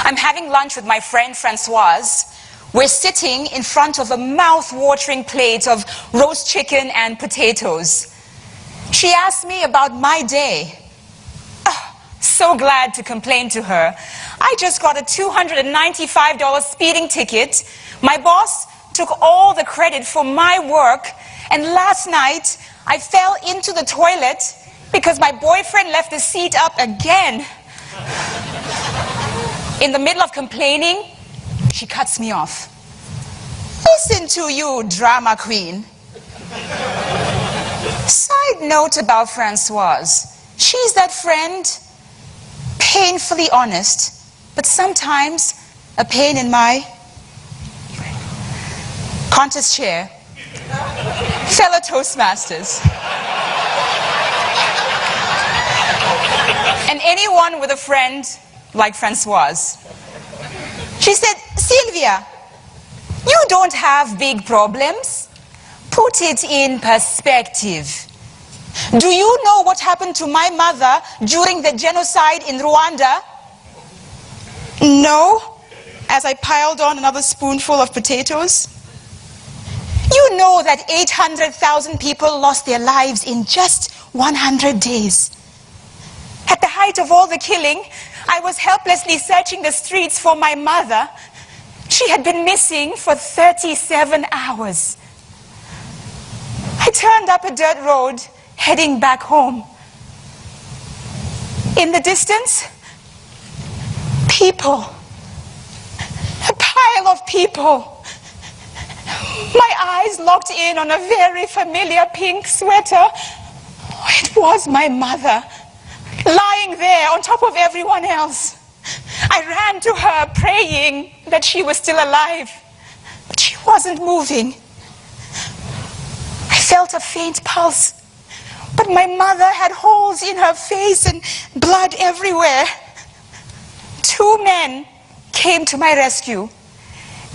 I'm having lunch with my friend Francoise. We're sitting in front of a mouth-watering plate of roast chicken and potatoes. She asked me about my day. Oh, so glad to complain to her. I just got a $295 speeding ticket. My boss took all the credit for my work, and last night I fell into the toilet because my boyfriend left the seat up again. In the middle of complaining, she cuts me off. Listen to you, drama queen. Side note about Francoise. She's that friend, painfully honest, but sometimes a pain in my contest chair. Fellow Toastmasters. And anyone with a friend like Francoise. She said, Sylvia, you don't have big problems. Put it in perspective. Do you know what happened to my mother during the genocide in Rwanda? No, as I piled on another spoonful of potatoes. You know that 800,000 people lost their lives in just 100 days. At the height of all the killing, I was helplessly searching the streets for my mother. She had been missing for 37 hours. I turned up a dirt road, heading back home. In the distance, people. A pile of people. My eyes locked in on a very familiar pink sweater. It was my mother, lying there on top of everyone else. I ran to her praying that she was still alive, but she wasn't moving. I felt a faint pulse, but my mother had holes in her face and blood everywhere. Two men came to my rescue.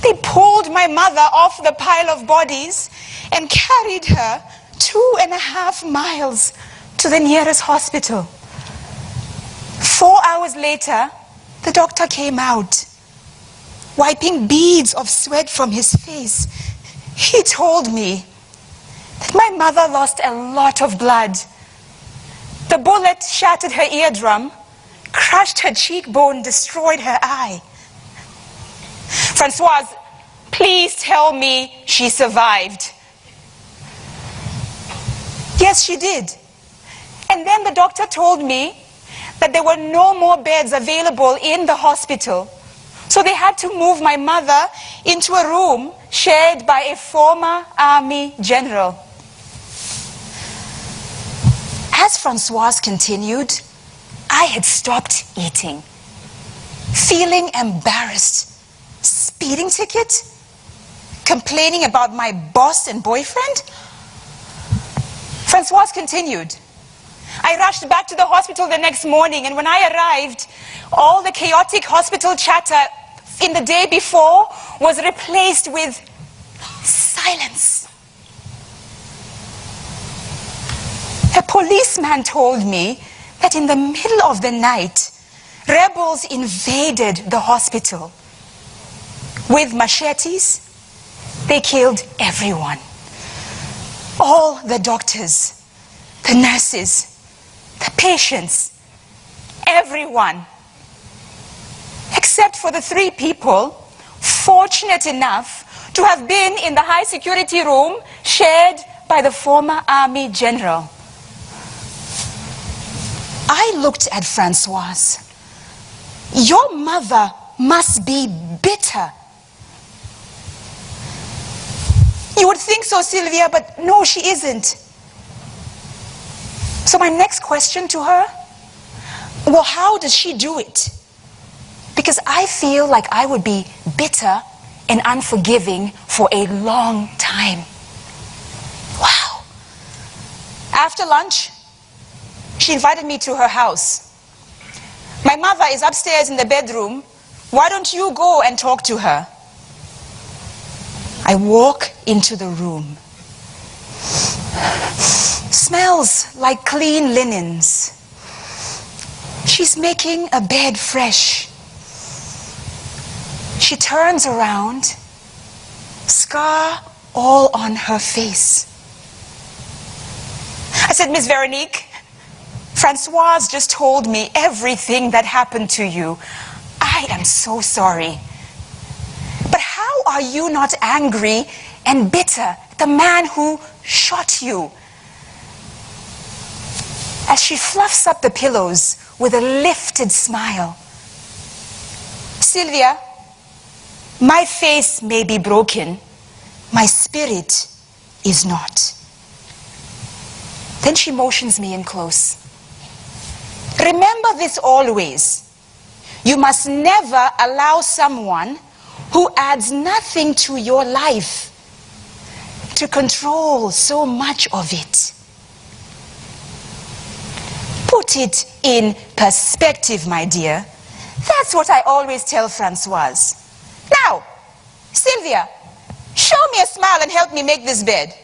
They pulled my mother off the pile of bodies and carried her 2.5 miles to the nearest hospital. 4 hours later, the doctor came out, wiping beads of sweat from his face. He told me that my mother lost a lot of blood. The bullet shattered her eardrum, crushed her cheekbone, destroyed her eye. Francoise, please tell me she survived. Yes, she did. And then the doctor told me that there were no more beds available in the hospital. So they had to move my mother into a room shared by a former army general. As Francoise continued, I had stopped eating, feeling embarrassed. Speeding ticket? Complaining about my boss and boyfriend? Francoise continued. I rushed back to the hospital the next morning, and when I arrived, all the chaotic hospital chatter in the day before was replaced with silence. A policeman told me that in the middle of the night, rebels invaded the hospital. With machetes, they killed everyone. All the doctors, the nurses, the patients, everyone. Except for the 3 people fortunate enough to have been in the high security room shared by the former army general. I looked at Francoise. Your mother must be bitter. You would think so, Sylvia, but no, she isn't. So my next question to her, well, how does she do it? Because I feel like I would be bitter and unforgiving for a long time. Wow. After lunch, she invited me to her house. My mother is upstairs in the bedroom. Why don't you go and talk to her? I walk into the room. Smells like clean linens. She's making a bed fresh. She turns around, scar all on her face. I said, Miss Veronique, Francoise just told me everything that happened to you. I am so sorry. But how are you not angry and bitter at the man who shot you? As she fluffs up the pillows with a lifted smile. Sylvia, my face may be broken, my spirit is not. Then she motions me in close. Remember this always. You must never allow someone who adds nothing to your life to control so much of it. Put it in perspective, my dear. That's what I always tell Francoise. Now, Sylvia, show me a smile and help me make this bed.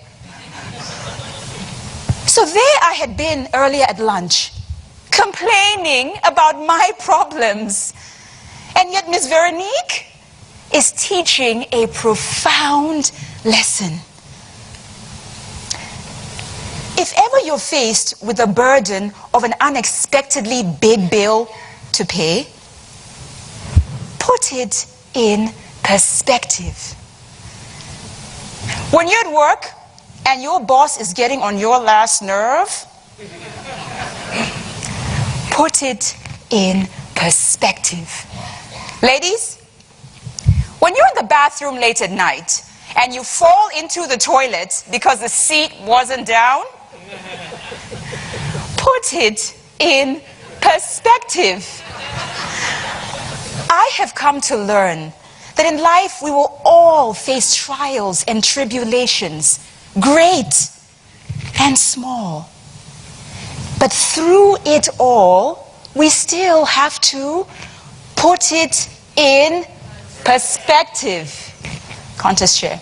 So there I had been earlier at lunch, complaining about my problems. And yet Miss Veronique is teaching a profound lesson. If ever you're faced with the burden of an unexpectedly big bill to pay, put it in perspective. When you're at work and your boss is getting on your last nerve, put it in perspective. Ladies, when you're in the bathroom late at night and you fall into the toilet because the seat wasn't down, put it in perspective. I have come to learn that in life we will all face trials and tribulations, great and small. But through it all, we still have to put it in perspective. Contest chair.